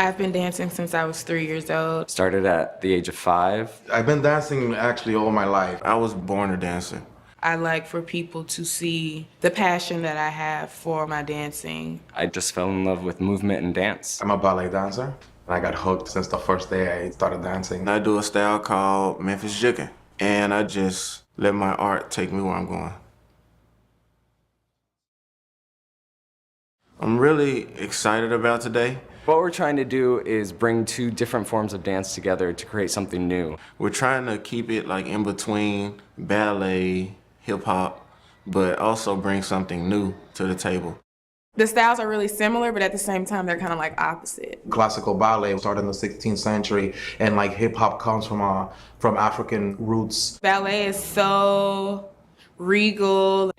I've been dancing since I was 3 years old. Started at the age of 5. I've been dancing actually all my life. I was born a dancer. I like for people to see the passion that I have for my dancing. I just fell in love with movement and dance. I'm a ballet dancer. I got hooked since the first day I started dancing. I do a style called Memphis juke, and I just let my art take me where I'm going. I'm really excited about today. What we're trying to do is bring 2 different forms of dance together to create something new. We're trying to keep it like in between ballet, hip hop, but also bring something new to the table. The styles are really similar, but at the same time, they're kind of like opposite. Classical ballet started in the 16th century, and like hip hop comes from African roots. Ballet is so regal.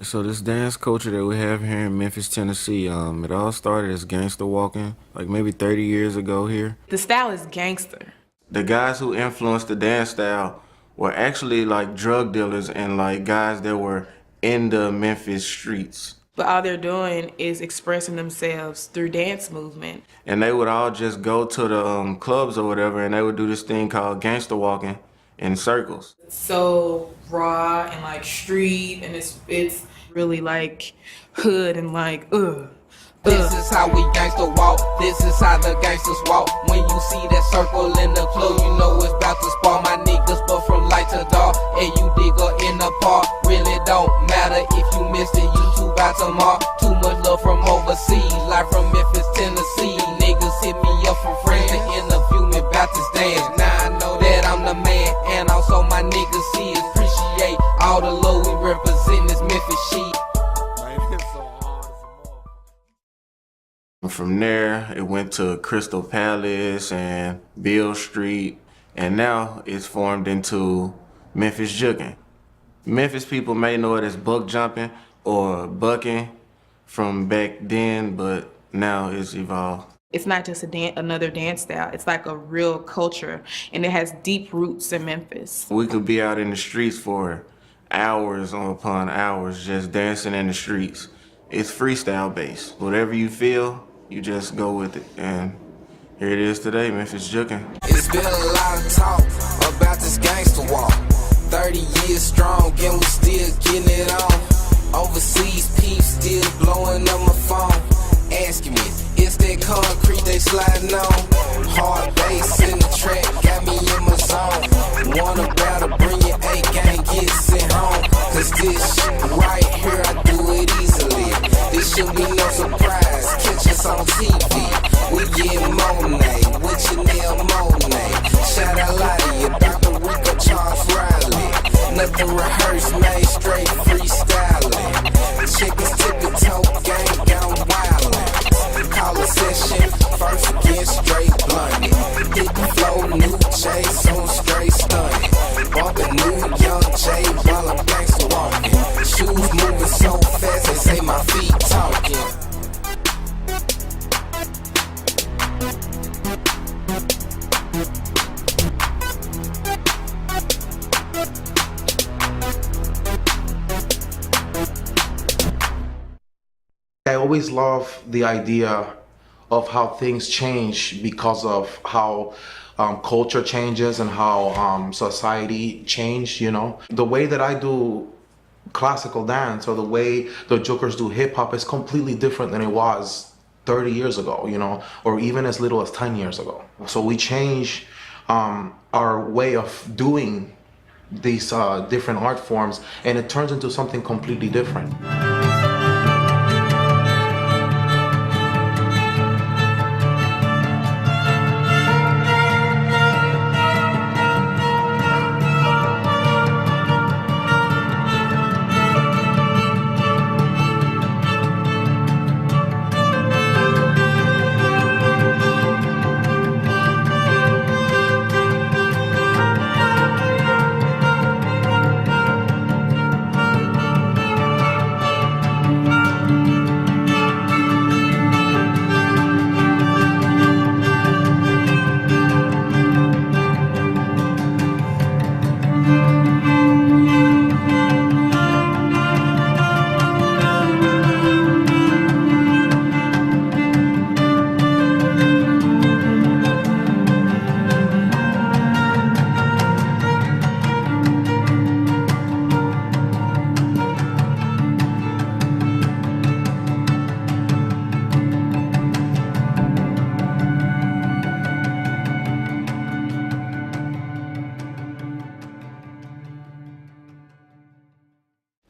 So this dance culture that we have here in Memphis, Tennessee, it all started as gangster walking, like maybe 30 years ago here. The style is gangster. The guys who influenced the dance style were actually like drug dealers and like guys that were in the Memphis streets. But all they're doing is expressing themselves through dance movement. And they would all just go to the clubs or whatever, and they would do this thing called gangster walking in circles. It's so raw and like street, and it's really like hood and like This is how we gangsta walk, this is how the gangsters walk. When you see that circle in the club, you know it's about to spark. My niggas, but from light to dark, and you digger in the park. Really don't matter if you missed it, you too about to mark. Too much love from overseas, like from Memphis, Tennessee. Niggas hit me up for friends to interview me about this dance. Now I know that I'm the man, and also my niggas see it. Appreciate all the love we represent this Memphis shit. From there, it went to Crystal Palace and Beale Street, and now it's formed into Memphis juking. Memphis people may know it as buck jumping or bucking from back then, but now it's evolved. It's not just another dance style. It's like a real culture, and it has deep roots in Memphis. We could be out in the streets for hours upon hours just dancing in the streets. It's freestyle based. Whatever you feel, you just go with it. And here it is today, Memphis juking. It's been a lot of talk about this gangster walk. 30 years strong and we still getting it on. Overseas peeps still blowing up my phone. Asking me, is that concrete they sliding on? Hard bass in the track got me in my zone. Wanna battle, bring your A-gang, get sent home. Cause this shit right here, I do it easily. This should be no surprise, catch us on TV. We get Monet, with Chanel Monet. Shout out loud to you, Dr. Rico Charles Riley. Nothing rehearsed, made straight freestyling. Chickens tippy toe, gang gone wildin'. Call a session, first again straight blunted. Hit the flow, new chase on straight stunning. Bought the new young J while I'm gangsta walking. Shoes moving so fast, they say my feet talking. I always love the idea of how things change because of how culture changes and how society changed, you know. The way that I do classical dance or the way the jookers do hip hop is completely different than it was 30 years ago, you know, or even as little as 10 years ago. So we change our way of doing these different art forms, and it turns into something completely different.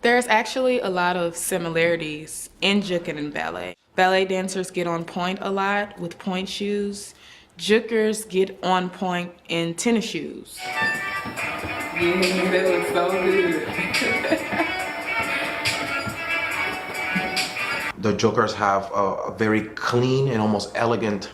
There's actually a lot of similarities in juking and ballet. Ballet dancers get on point a lot with point shoes. Jookers get on point in tennis shoes. Yeah, that looks so good. The jookers have a very clean and almost elegant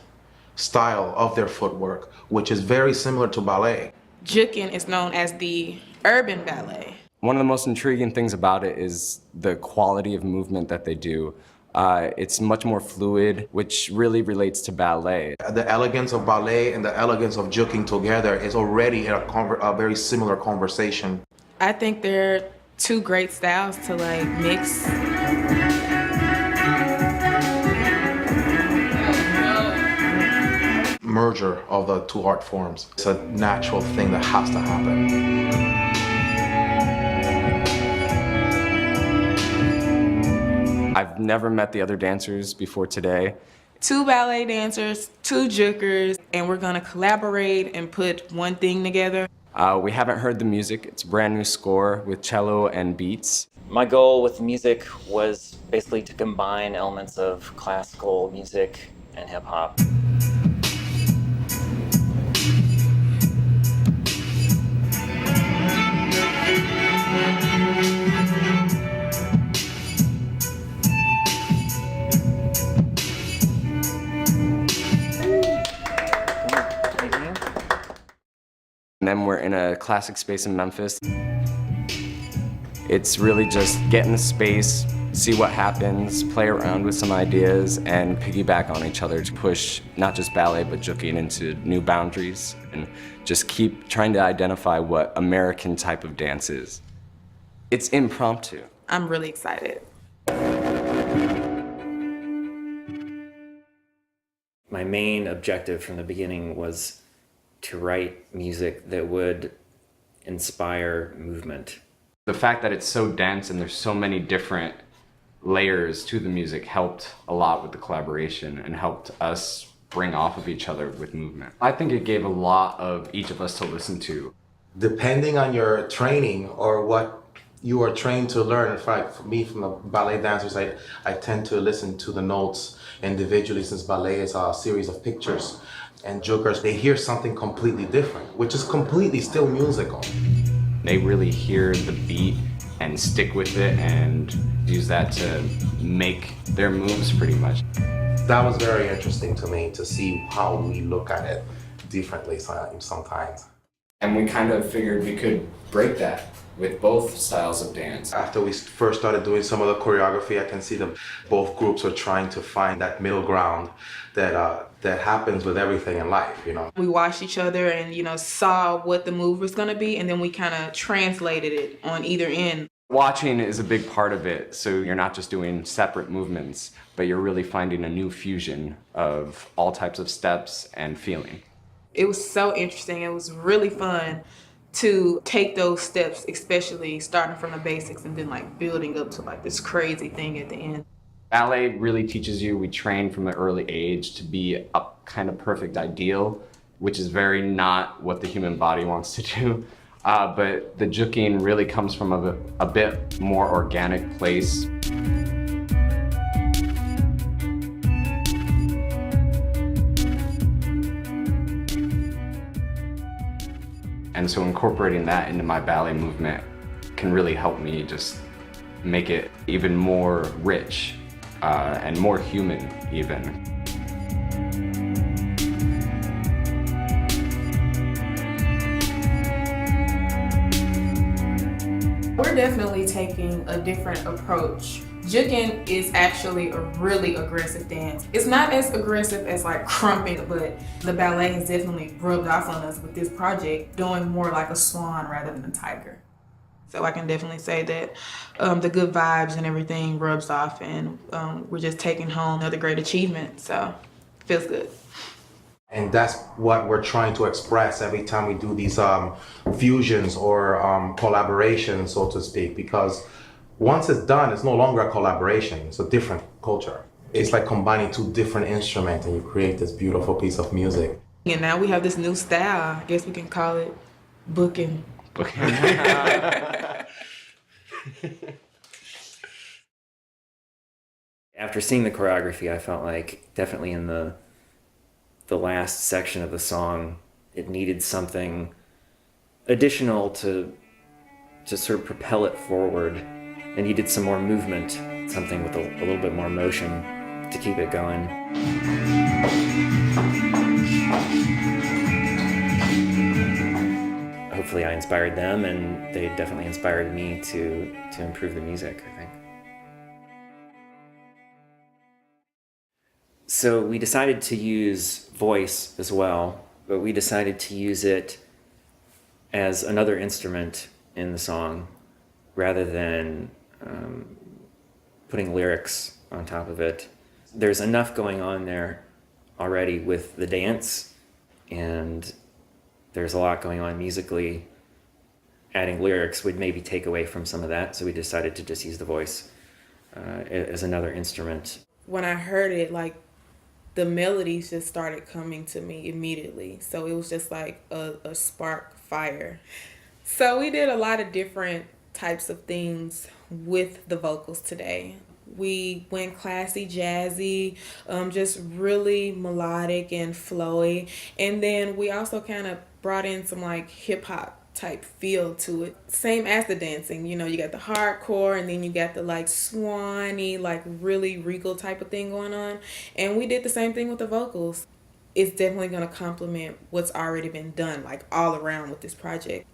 style of their footwork, which is very similar to ballet. Juking is known as the urban ballet. One of the most intriguing things about it is the quality of movement that they do. It's much more fluid, which really relates to ballet. The elegance of ballet and the elegance of juking together is already a very similar conversation. I think they're two great styles to like mix. Merger of the two art forms. It's a natural thing that has to happen. I've never met the other dancers before today. Two ballet dancers, two jookers, and we're gonna collaborate and put one thing together. We haven't heard the music. It's a brand new score with cello and beats. My goal with music was basically to combine elements of classical music and hip hop. And then we're in a classic space in Memphis. It's really just get in the space, see what happens, play around with some ideas, and piggyback on each other to push not just ballet, but juking into new boundaries, and just keep trying to identify what American type of dance is. It's impromptu. I'm really excited. My main objective from the beginning was to write music that would inspire movement. The fact that it's so dense and there's so many different layers to the music helped a lot with the collaboration and helped us bring off of each other with movement. I think it gave a lot of each of us to listen to. Depending on your training or what you are trained to learn, in fact, for me, from the ballet dancers, I tend to listen to the notes individually, since ballet is a series of pictures. And jookers, they hear something completely different, which is completely still musical. They really hear the beat and stick with it and use that to make their moves pretty much. That was very interesting to me, to see how we look at it differently sometimes. And we kind of figured we could break that with both styles of dance. After we first started doing some of the choreography, I can see that both groups are trying to find that middle ground that happens with everything in life, you know. We watched each other and, saw what the move was gonna be, and then we kind of translated it on either end. Watching is a big part of it, so you're not just doing separate movements, but you're really finding a new fusion of all types of steps and feeling. It was so interesting. It was really fun to take those steps, especially starting from the basics and then like building up to like this crazy thing at the end. Ballet really teaches you, we train from an early age to be a kind of perfect ideal, which is very not what the human body wants to do. But the juking really comes from a bit more organic place. And so incorporating that into my ballet movement can really help me just make it even more rich and more human even. We're definitely taking a different approach. Juking is actually a really aggressive dance. It's not as aggressive as like crumping, but the ballet has definitely rubbed off on us with this project, doing more like a swan rather than a tiger. So I can definitely say that the good vibes and everything rubs off, and we're just taking home another great achievement, so it feels good. And that's what we're trying to express every time we do these fusions or collaborations, so to speak, because once it's done, it's no longer a collaboration, it's a different culture. It's like combining two different instruments and you create this beautiful piece of music. And now we have this new style. I guess we can call it Bookin. After seeing the choreography, I felt like definitely in the last section of the song, it needed something additional to sort of propel it forward. It needed some more movement, something with a little bit more motion to keep it going. Hopefully I inspired them, and they definitely inspired me to improve the music, I think. So we decided to use voice as well, but we decided to use it as another instrument in the song rather than putting lyrics on top of it. There's enough going on there already with the dance, and there's a lot going on musically. Adding lyrics would maybe take away from some of that, so we decided to just use the voice as another instrument. When I heard it, like, the melodies just started coming to me immediately. So it was just like a spark fire. So we did a lot of different types of things with the vocals today. We went classy, jazzy, just really melodic and flowy. And then we also kind of brought in some like hip hop type feel to it. Same as the dancing, you know, you got the hardcore and then you got the like swanny, like really regal type of thing going on. And we did the same thing with the vocals. It's definitely going to complement what's already been done, like all around with this project.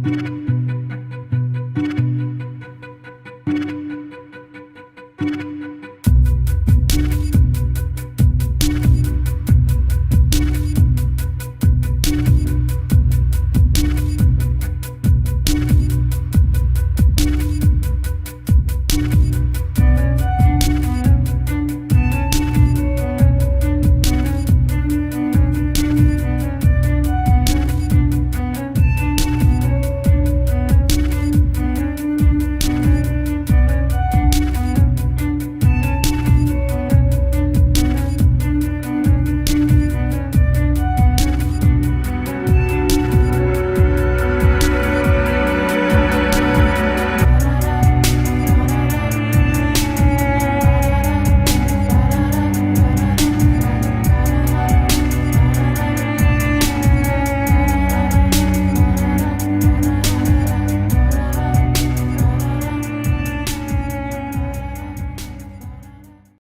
you.